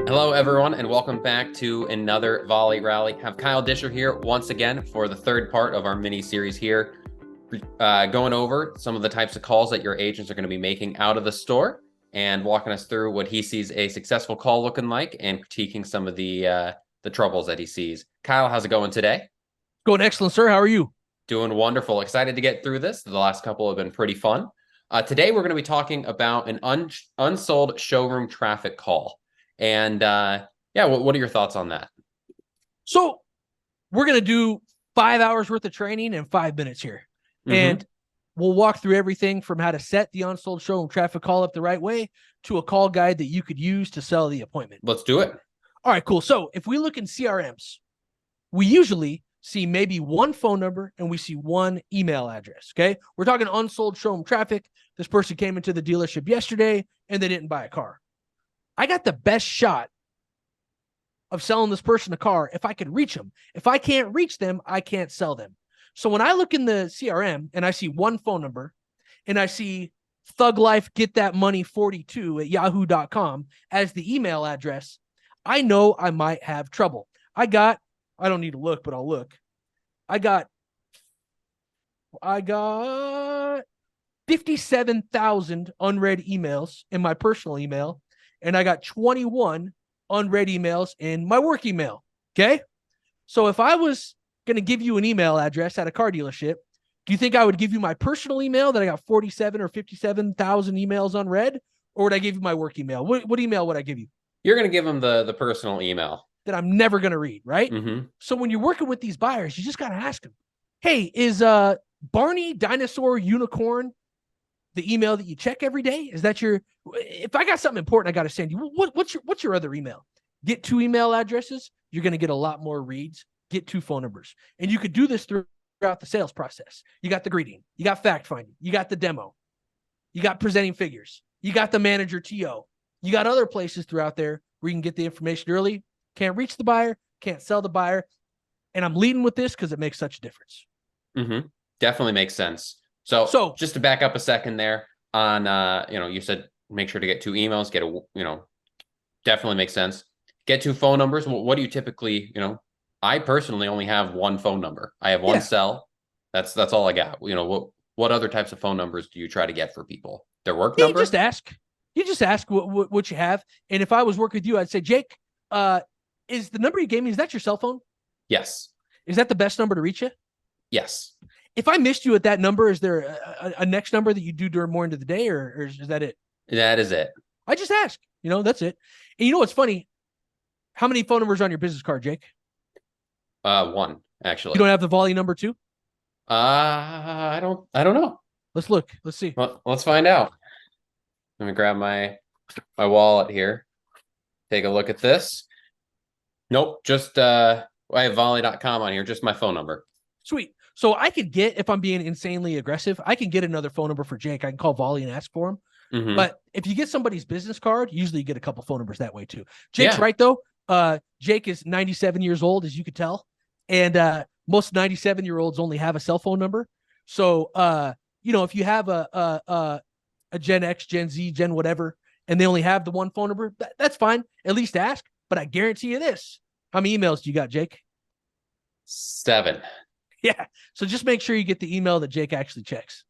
Hello, everyone, and welcome back to another Volie Rally. Have Kyle Disher here once again for the third part of our mini series here, going over some of the types of calls that your agents are going to be making out of the store and walking us through what he sees a successful call looking like and critiquing some of the troubles that he sees. Kyle, how's it going today? Going excellent, sir. How are you? Doing wonderful. Excited to get through this. The last couple have been pretty fun. Today, we're going to be talking about an unsold showroom traffic call. And yeah, what are your thoughts on that? So we're going to do 5 hours worth of training in 5 minutes here. And we'll walk through everything from how to set the unsold showroom traffic call up the right way to a call guide that you could use to sell the appointment. Let's do it. All right, cool. So if we look in CRMs, we usually see maybe one phone number and we see one email address. Okay. We're talking unsold showroom traffic. This person came into the dealership yesterday and they didn't buy a car. I got the best shot of selling this person a car if I could reach them. If I can't reach them, I can't sell them. So when I look in the CRM and I see one phone number and I see Thug Life Get That Money 42 at yahoo.com as the email address, I know I might have trouble. I don't need to look, but I'll look. I got 57,000 unread emails in my personal email, and I got 21 unread emails in my work email. Okay. So if I was going to give you an email address at a car dealership, do you think I would give you my personal email that I got 47 or 57,000 emails unread? Or would I give you my work email? What email would I give you? You're going to give them the personal email that I'm never going to read, right? So when you're working with these buyers, you just got to ask them, hey, is Barney Dinosaur Unicorn the email that you check every day? Is that if I got something important I got to send you, what's your other email? Get 2 email addresses. You're going to get a lot more reads. Get 2 phone numbers. And you could do this throughout the sales process. You got the greeting. You got fact finding. You got the demo. You got presenting figures. You got the manager TO. You got other places throughout there where you can get the information early. Can't reach the buyer. Can't sell the buyer. And I'm leading with this because it makes such a difference. Definitely makes sense. So just to back up a second there on, you said make sure to get 2 emails, definitely makes sense. Get 2 phone numbers. What do you typically, I personally only have 1 phone number. I have one cell. That's all I got. What other types of phone numbers do you try to get for people? Their work number? You just ask what you have. And if I was working with you, I'd say, Jake, is the number you gave me, is that your cell phone? Yes. Is that the best number to reach you? Yes. If I missed you at that number, is there a next number that you do during more into the day, or is that it? That is it. I just ask. That's it. And you know what's funny? How many phone numbers on your business card, Jake? 1, actually. You don't have the Volie number 2? I don't know. Let's look. Let's see. Well, let's find out. Let me grab my wallet here. Take a look at this. Nope, just I have volley.com on here, just my phone number. Sweet. So I could get, if I'm being insanely aggressive, I can get another phone number for Jake. I can call Volie and ask for him. But if you get somebody's business card, usually you get a couple phone numbers that way too. Jake's right though. Jake is 97 years old, as you could tell. And most 97-year-olds only have a cell phone number. So if you have a Gen X, Gen Z, Gen whatever, and they only have the 1 phone number, that's fine. At least ask. But I guarantee you this. How many emails do you got, Jake? 7. Yeah. So just make sure you get the email that Jake actually checks.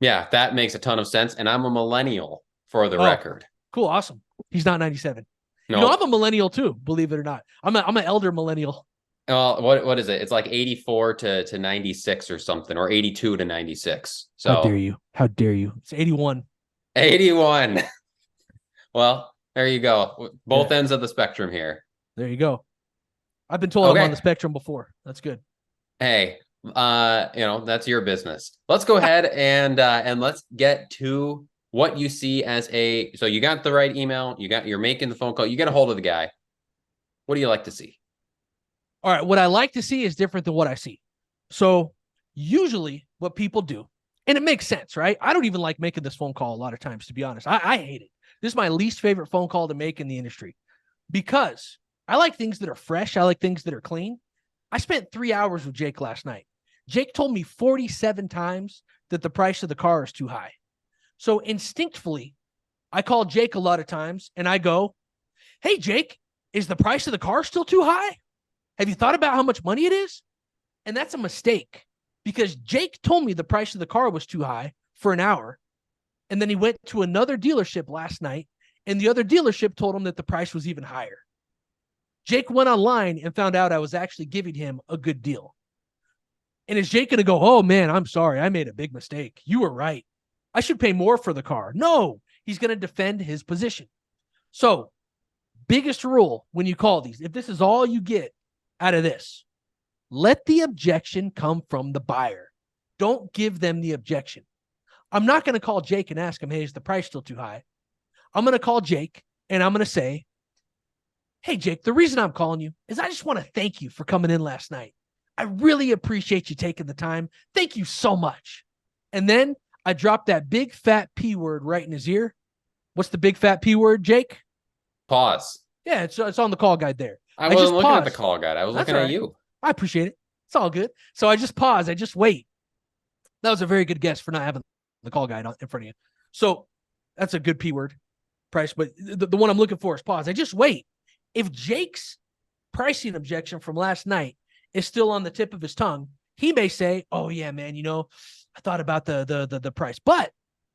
Yeah, that makes a ton of sense. And I'm a millennial for the record. Cool. Awesome. He's not 97. No. I'm a millennial too, believe it or not. I'm an elder millennial. What is it? It's like 84 to 96 or something, or 82 to 96. So How dare you? How dare you? It's 81. 81. Well, there you go. Both ends of the spectrum here. There you go. I've been told I'm on the spectrum before. That's good. Hey, that's your business. Let's go ahead and let's get to what you see as so you got the right email, you're making the phone call, you get a hold of the guy. What do you like to see? All right. What I like to see is different than what I see. So usually what people do, and it makes sense, right? I don't even like making this phone call a lot of times, to be honest. I hate it. This is my least favorite phone call to make in the industry because I like things that are fresh. I like things that are clean. I spent 3 hours with Jake last night. Jake told me 47 times that the price of the car is too high. So instinctively, I call Jake a lot of times and I go, hey, Jake, Is the price of the car still too high? Have you thought about how much money it is? And that's a mistake because Jake told me the price of the car was too high for an hour. And then he went to another dealership last night, and the other dealership told him that the price was even higher. Jake went online and found out I was actually giving him a good deal. And is Jake going to go, oh man, I'm sorry, I made a big mistake. You were right. I should pay more for the car. No, he's going to defend his position. So, biggest rule when you call these, if this is all you get out of this, let the objection come from the buyer. Don't give them the objection. I'm not going to call Jake and ask him, hey, is the price still too high? I'm going to call Jake and I'm going to say, hey, Jake, the reason I'm calling you is I just want to thank you for coming in last night. I really appreciate you taking the time. Thank you so much. And then I drop that big fat P word right in his ear. What's the big fat P word, Jake? Pause. Yeah, it's on the call guide there. I wasn't looking at the call guide. I was looking at you. I appreciate it. It's all good. So I just pause. I just wait. That was a very good guess for not having the call guide in front of you. So that's a good P word price. But the one I'm looking for is pause. I just wait. If Jake's pricing objection from last night is still on the tip of his tongue, he may say, oh yeah, man, I thought about the price. But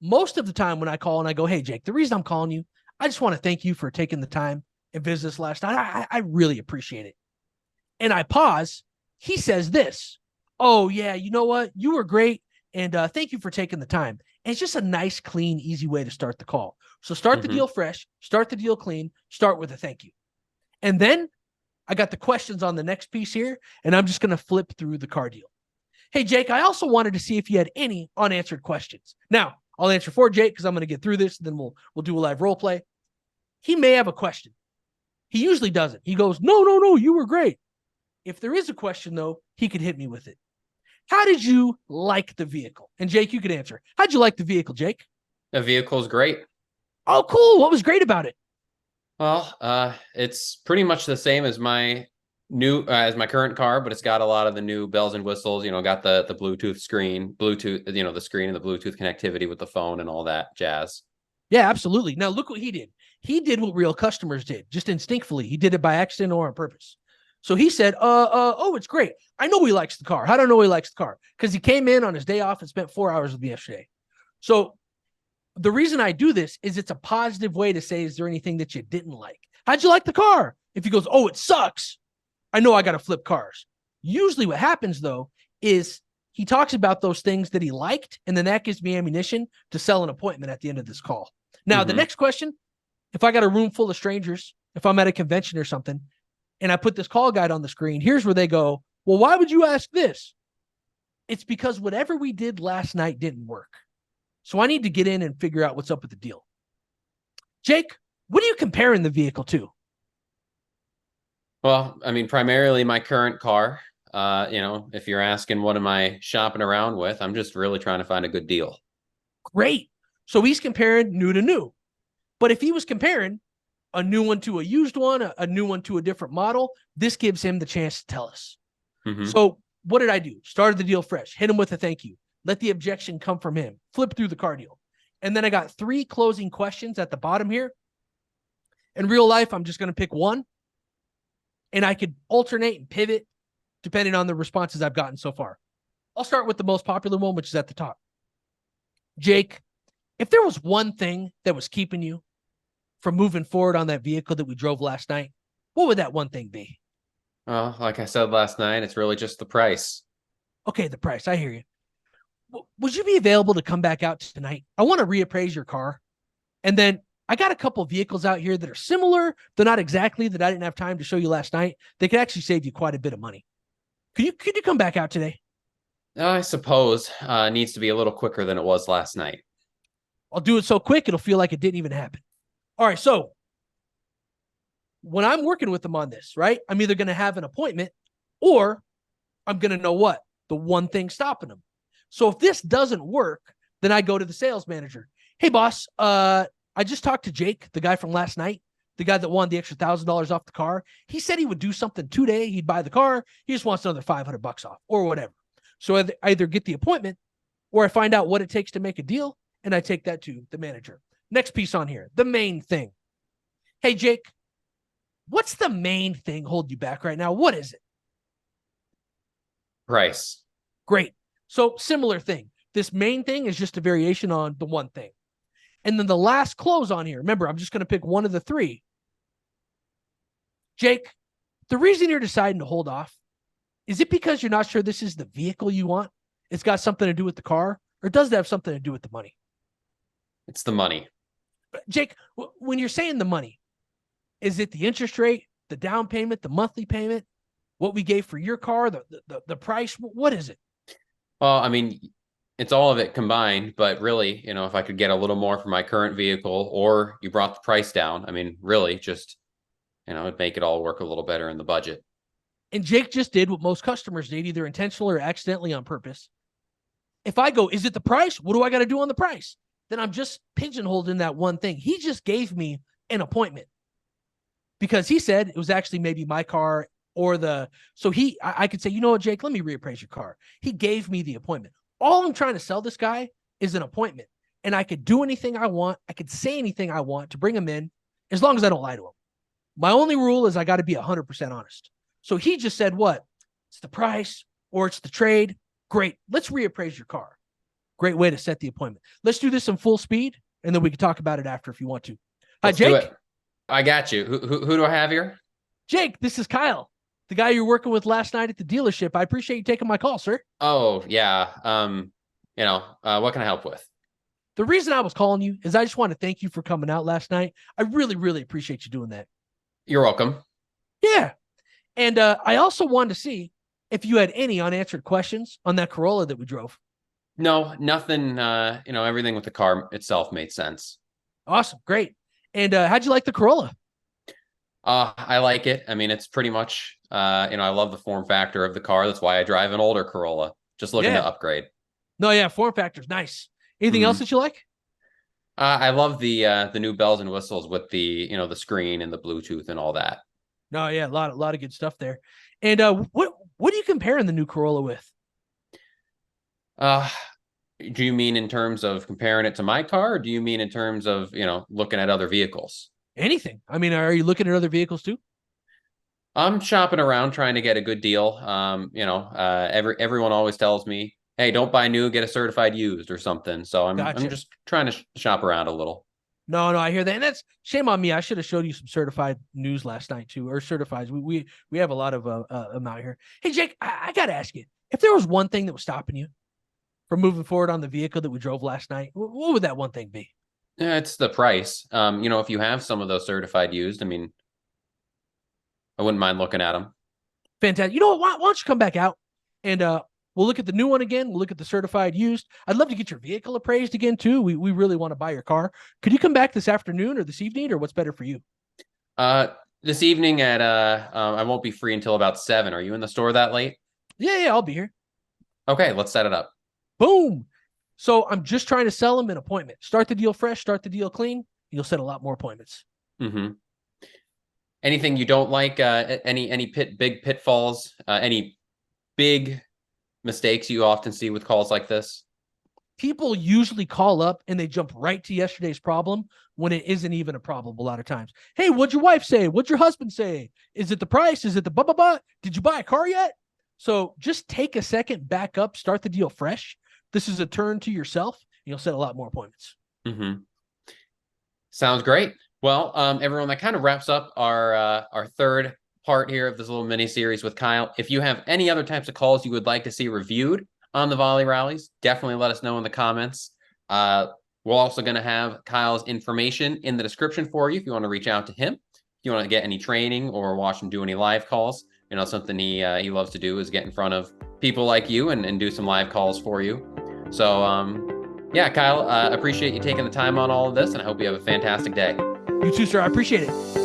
most of the time when I call and I go, hey, Jake, the reason I'm calling you, I just want to thank you for taking the time and visit us last night. I really appreciate it. And I pause. He says this, oh yeah, you know what? You were great. And thank you for taking the time. And it's just a nice, clean, easy way to start the call. So start the deal fresh, start the deal clean, start with a thank you. And then I got the questions on the next piece here, and I'm just going to flip through the car deal. Hey, Jake, I also wanted to see if you had any unanswered questions. Now, I'll answer for Jake because I'm going to get through this, and then we'll do a live role play. He may have a question. He usually doesn't. He goes, no, you were great. If there is a question, though, he could hit me with it. How did you like the vehicle? And Jake, you could answer. How'd you like the vehicle, Jake? The vehicle's great. Oh, cool. What was great about it? Well, it's pretty much the same as my current car, but it's got a lot of the new bells and whistles. Got the Bluetooth screen, the screen and the Bluetooth connectivity with the phone and all that jazz. Yeah, absolutely. Now look what he did. He did what real customers did, just instinctively. He did it by accident or on purpose. So he said, oh, it's great. I know he likes the car. How do I know he likes the car? Because he came in on his day off and spent 4 hours with me yesterday. So the reason I do this is it's a positive way to say, is there anything that you didn't like? How'd you like the car? If he goes, oh, it sucks, I know I got to flip cars. Usually what happens, though, is he talks about those things that he liked, and then that gives me ammunition to sell an appointment at the end of this call. Now, the next question, if I got a room full of strangers, if I'm at a convention or something, and I put this call guide on the screen, here's where they go, well, why would you ask this? It's because whatever we did last night didn't work. So I need to get in and figure out what's up with the deal. Jake, what are you comparing the vehicle to? Well, I mean, primarily my current car. If you're asking what am I shopping around with, I'm just really trying to find a good deal. Great. So he's comparing new to new. But if he was comparing a new one to a used one, a new one to a different model, this gives him the chance to tell us. So what did I do? Started the deal fresh, hit him with a thank you. Let the objection come from him. Flip through the car deal. And then I got 3 closing questions at the bottom here. In real life, I'm just going to pick one. And I could alternate and pivot depending on the responses I've gotten so far. I'll start with the most popular one, which is at the top. Jake, if there was one thing that was keeping you from moving forward on that vehicle that we drove last night, what would that one thing be? Well, like I said last night, it's really just the price. Okay, the price. I hear you. Would you be available to come back out tonight? I want to reappraise your car. And then I got a couple vehicles out here that are similar. They're not exactly that I didn't have time to show you last night. They could actually save you quite a bit of money. Could you come back out today? I suppose it needs to be a little quicker than it was last night. I'll do it so quick, it'll feel like it didn't even happen. All right, so when I'm working with them on this, right, I'm either going to have an appointment or I'm going to know what? The one thing stopping them. So if this doesn't work, then I go to the sales manager. Hey, boss, I just talked to Jake, the guy from last night, the guy that won the extra $1,000 off the car. He said he would do something today. He'd buy the car. He just wants another $500 off or whatever. So I either get the appointment or I find out what it takes to make a deal, and I take that to the manager. Next piece on here, the main thing. Hey, Jake, What's the main thing holding you back right now? What is it? Price. Great. So similar thing. This main thing is just a variation on the one thing. And then the last close on here, remember, I'm just going to pick one of the three. Jake, the reason you're deciding to hold off, is it because you're not sure this is the vehicle you want? It's got something to do with the car, or does it have something to do with the money? It's the money. Jake, when you're saying the money, is it the interest rate, the down payment, the monthly payment, what we gave for your car, the price? What is it? Well, I mean, it's all of it combined, but really, if I could get a little more for my current vehicle, or you brought the price down, I mean, really just, it'd make it all work a little better in the budget. And Jake just did what most customers did, either intentionally or accidentally on purpose. If I go, is it the price? What do I got to do on the price? Then I'm just pigeonholed in that one thing. He just gave me an appointment because he said it was actually maybe my car or I could say, you know what, Jake, let me reappraise your car. He gave me the appointment. All I'm trying to sell this guy is an appointment, and I could do anything I want. I could say anything I want to bring him in as long as I don't lie to him. My only rule is I got to be 100% honest. So he just said, what? It's the price or it's the trade. Great. Let's reappraise your car. Great way to set the appointment. Let's do this in full speed, and then we can talk about it after if you want to. Hi, Jake. I got you. Who do I have here? Jake, this is Kyle, the guy you were working with last night at the dealership. I appreciate you taking my call, sir. Oh, yeah. What can I help with? The reason I was calling you is I just want to thank you for coming out last night. I really, really appreciate you doing that. You're welcome. Yeah. And I also wanted to see if you had any unanswered questions on that Corolla that we drove. No, nothing. Everything with the car itself made sense. Awesome. Great. And how'd you like the Corolla? I like it. I mean, it's pretty much, I love the form factor of the car. That's why I drive an older Corolla. Just looking to upgrade. No, yeah, form factor's nice. Anything else that you like? I love the new bells and whistles with the screen and the Bluetooth and all that. No, yeah, a lot of good stuff there. And what are you comparing the new Corolla with? Do you mean in terms of comparing it to my car, or do you mean in terms of, looking at other vehicles? Anything. I mean, are you looking at other vehicles too? I'm shopping around trying to get a good deal. Everyone always tells me, hey, don't buy new, get a certified used or something. So I'm just trying to shop around a little. No, I hear that. And that's shame on me. I should have showed you some certified news last night too, or certifieds. We have a lot of them out here. Hey, Jake, I got to ask you, if there was one thing that was stopping you from moving forward on the vehicle that we drove last night, what would that one thing be? Yeah, it's the price. If you have some of those certified used, I mean, I wouldn't mind looking at them. Fantastic. You know what? Why don't you come back out and we'll look at the new one again. We'll look at the certified used. I'd love to get your vehicle appraised again too. We really want to buy your car. Could you come back this afternoon or this evening, or what's better for you? This evening at I won't be free until about 7. Are you in the store that late? Yeah, I'll be here. Okay, let's set it up. Boom. So I'm just trying to sell them an appointment. Start the deal fresh, start the deal clean. You'll set a lot more appointments. Mm-hmm. Anything you don't like? Any big pitfalls? Any big mistakes you often see with calls like this? People usually call up and they jump right to yesterday's problem when it isn't even a problem a lot of times. Hey, what'd your wife say? What'd your husband say? Is it the price? Is it the blah, blah, blah? Did you buy a car yet? So just take a second, back up, start the deal fresh. This is a turn to yourself. And you'll set a lot more appointments. Mm-hmm. Sounds great. Well, everyone, that kind of wraps up our third part here of this little mini series with Kyle. If you have any other types of calls you would like to see reviewed on the Volie Rallies, definitely let us know in the comments. We're also going to have Kyle's information in the description for you if you want to reach out to him. If you want to get any training or watch him do any live calls, something he loves to do is get in front of people like you and do some live calls for you. So, yeah, Kyle, appreciate you taking the time on all of this, and I hope you have a fantastic day. You too, sir. I appreciate it.